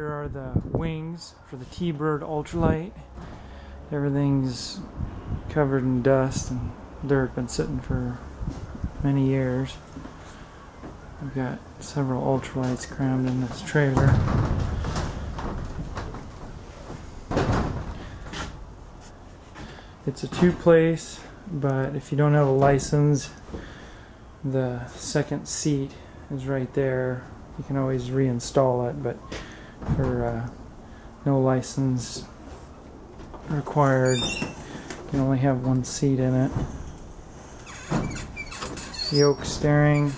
Here are the wings for the T-Bird Ultralight. Everything's covered in dust and dirt, been sitting for many years. I've got several ultralights crammed in this trailer. It's a two-place, but if you don't have a license, the second seat is right there. You can always reinstall it, but for no license required, you can only have one seat in it. Yoke steering,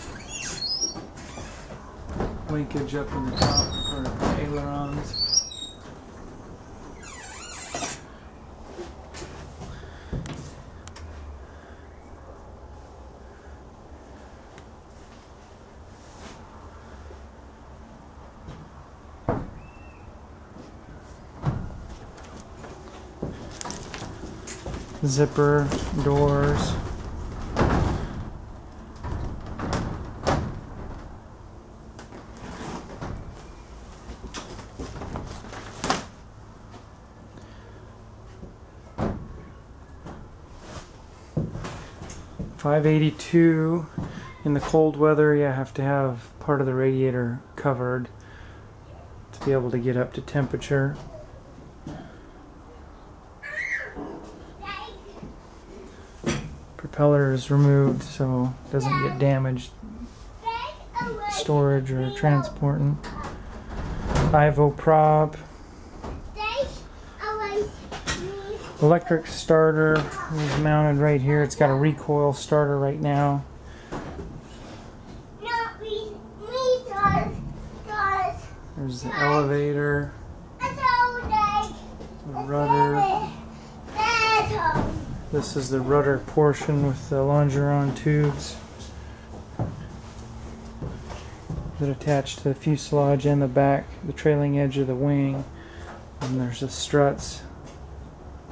linkage up in the top for ailerons. Zipper doors. $582. In the cold weather, you have to have part of the radiator covered to be able to get up to temperature. Propeller is removed so it doesn't get damaged storage or transporting. Ivo prop. Electric starter is mounted right here. It's got a recoil starter right now. There's the elevator, the rudder. This is the rudder portion with the longeron tubes that attach to the fuselage and the back, the trailing edge of the wing. And there's the struts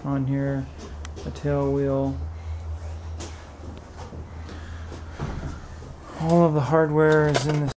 on here, a tail wheel. All of the hardware is in this